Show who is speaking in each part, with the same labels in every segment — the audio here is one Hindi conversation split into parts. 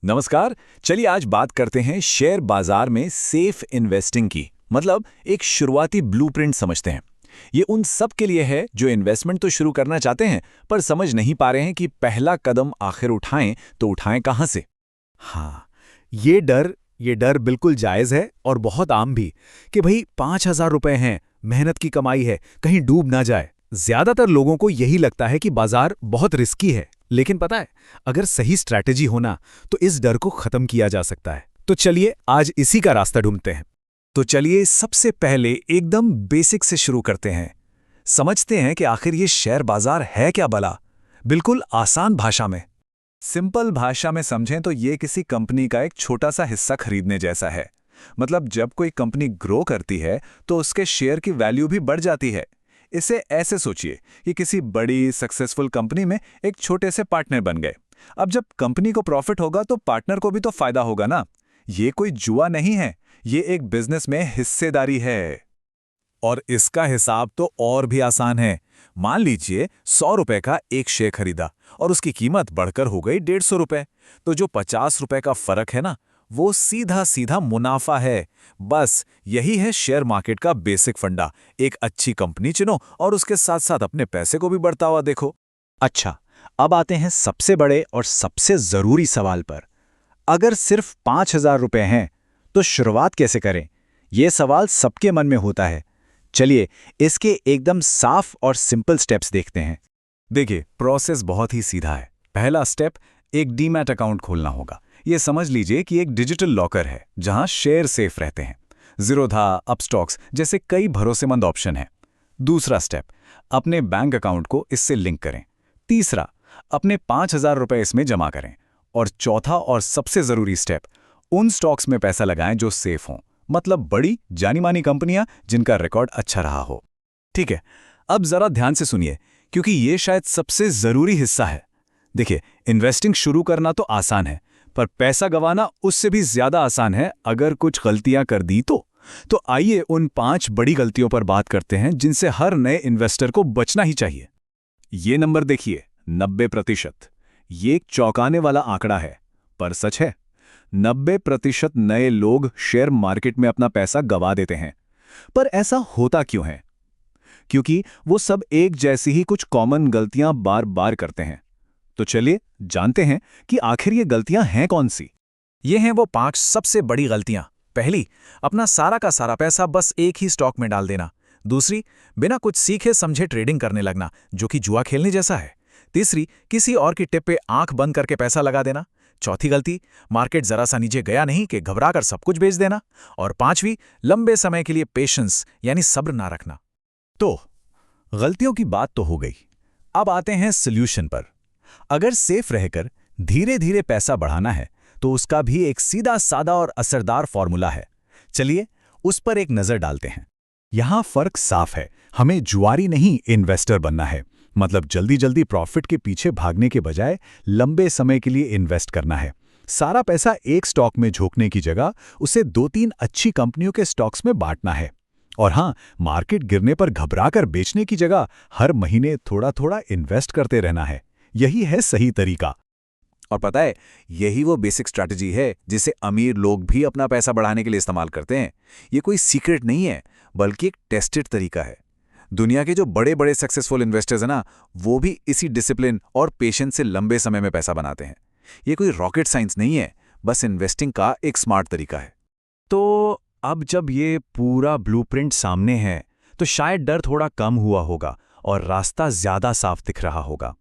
Speaker 1: नमस्कार। चलिए आज बात करते हैं शेयर बाजार में सेफ इन्वेस्टिंग की। मतलब एक शुरुआती ब्लूप्रिंट समझते हैं। ये उन सब के लिए है जो इन्वेस्टमेंट तो शुरू करना चाहते हैं पर समझ नहीं पा रहे हैं कि पहला कदम आखिर उठाएं तो उठाएं कहां से।
Speaker 2: हाँ, ये डर बिल्कुल जायज़ है और बहुत आम भी कि भाई 5,000 रुपए हैं, मेहनत की कमाई है, कहीं डूब ना जाए। ज्यादातर लोगों को यही लगता है कि बाजार बहुत रिस्की है, लेकिन पता है, अगर सही स्ट्रैटेजी हो ना, तो इस डर को खत्म किया जा सकता है। तो चलिए आज इसी का रास्ता ढूंढते हैं।
Speaker 1: तो चलिए सबसे पहले एकदम बेसिक से शुरू करते हैं। समझते हैं कि आखिर ये शेयर बाजार है क्या भला। बिल्कुल आसान भाषा में, सिंपल भाषा में समझें तो ये किसी कंपनी का एक छोटा सा हिस्सा खरीदने जैसा है। मतलब जब कोई कंपनी ग्रो करती है तो उसके शेयर की वैल्यू भी बढ़ जाती है। इसे ऐसे सोचिए कि किसी बड़ी सक्सेसफुल कंपनी में एक छोटे से पार्टनर बन गए। अब जब कंपनी को प्रॉफिट होगा तो पार्टनर को भी तो फायदा होगा ना। ये कोई जुआ नहीं है, ये एक बिजनेस में हिस्सेदारी है। और इसका हिसाब तो और भी आसान है। मान लीजिए 100 रुपए का एक शेयर खरीदा और उसकी कीमत बढ़कर हो गई 150 रुपए। तो जो 50 रुपए का फर्क है ना, वो सीधा सीधा मुनाफा है। बस यही है शेयर मार्केट का बेसिक फंडा। एक अच्छी कंपनी चुनो और उसके साथ साथ अपने पैसे को भी बढ़ता हुआ देखो।
Speaker 2: अच्छा, अब आते हैं सबसे बड़े और सबसे जरूरी सवाल पर। अगर सिर्फ 5,000 रुपए हैं, तो शुरुआत कैसे करें? ये सवाल सबके मन में होता है। चलिए इसके एकदम साफ और सिंपल स्टेप्स देखते हैं।
Speaker 1: देखिए, प्रोसेस बहुत ही सीधा है। पहला स्टेप, एक डीमैट अकाउंट खोलना होगा। ये समझ लीजिए कि एक डिजिटल लॉकर है जहां शेयर सेफ रहते हैं। ज़ीरोधा, अपस्टॉक्स जैसे कई भरोसेमंद ऑप्शन हैं। दूसरा स्टेप, अपने बैंक अकाउंट को इससे लिंक करें। तीसरा, अपने 5,000 रुपए इसमें जमा करें। और चौथा और सबसे ज़रूरी स्टेप, उन स्टॉक्स में पैसा लगाएं जो सेफ हों। मतलब बड़ी जानी मानी कंपनियां जिनका रिकॉर्ड अच्छा रहा हो। ठीक है, अब जरा ध्यान से सुनिए क्योंकि ये शायद सबसे जरूरी हिस्सा है। देखिए, इन्वेस्टिंग शुरू करना तो आसान है, पर पैसा गंवाना उससे भी ज्यादा आसान है अगर कुछ गलतियां कर दी तो आइए उन 5 बड़ी गलतियों पर बात करते हैं जिनसे हर नए इन्वेस्टर को बचना ही चाहिए। ये नंबर देखिए, 90%। ये एक चौंकाने वाला आंकड़ा है, पर सच है। 90% नए लोग शेयर मार्केट में अपना पैसा गंवा देते हैं। पर ऐसा होता क्यों है? क्योंकि वो सब एक जैसी ही कुछ कॉमन गलतियां बार बार करते हैं। तो चलिए जानते हैं कि आखिर ये गलतियां हैं कौन सी।
Speaker 3: ये हैं वो 5 सबसे बड़ी गलतियां। पहली, अपना सारा का सारा पैसा बस एक ही स्टॉक में डाल देना। दूसरी, बिना कुछ सीखे समझे ट्रेडिंग करने लगना, जो कि जुआ खेलने जैसा है। तीसरी, किसी और की टिप पे आंख बंद करके पैसा लगा देना। चौथी गलती, मार्केट जरा सा नीचे गया नहीं कि घबराकर सब कुछ बेच देना। और पांचवी, लंबे समय के लिए पेशेंस यानी सब्र ना रखना।
Speaker 1: तो गलतियों की बात तो हो गई। अब आते हैं सॉल्यूशन पर। अगर सेफ रहकर धीरे धीरे पैसा बढ़ाना है तो उसका भी एक सीधा सादा और असरदार फॉर्मूला है। चलिए उस पर एक नजर डालते हैं। यहां फर्क साफ है, हमें जुआरी नहीं इन्वेस्टर बनना है। मतलब जल्दी जल्दी प्रॉफिट के पीछे भागने के बजाय लंबे समय के लिए इन्वेस्ट करना है। सारा पैसा एक स्टॉक में झोंकने की जगह उसे 2-3 अच्छी कंपनियों के स्टॉक्स में बांटना है। और हां, मार्केट गिरने पर घबराकर बेचने की जगह हर महीने थोड़ा थोड़ा इन्वेस्ट करते रहना है। यही है सही तरीका।
Speaker 3: और पता है, यही वो बेसिक स्ट्रैटेजी है जिसे अमीर लोग भी अपना पैसा बढ़ाने के लिए इस्तेमाल करते हैं। ये कोई सीक्रेट नहीं है, बल्कि एक टेस्टेड तरीका है। दुनिया के जो बड़े बड़े सक्सेसफुल इन्वेस्टर्स हैं ना, वो भी इसी डिसिप्लिन और पेशेंस से लंबे समय में पैसा बनाते हैं। ये कोई रॉकेट साइंस नहीं है, बस इन्वेस्टिंग का एक स्मार्ट तरीका है।
Speaker 1: तो अब जब ये पूरा ब्लूप्रिंट सामने है तो शायद डर थोड़ा कम हुआ होगा और रास्ता ज्यादा साफ दिख रहा होगा।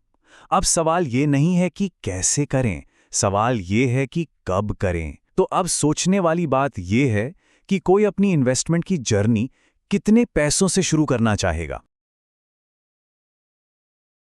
Speaker 1: अब सवाल ये नहीं है कि कैसे करें, सवाल ये है कि कब करें। तो अब सोचने वाली बात ये है कि कोई अपनी इन्वेस्टमेंट की जर्नी कितने पैसों से शुरू करना चाहेगा।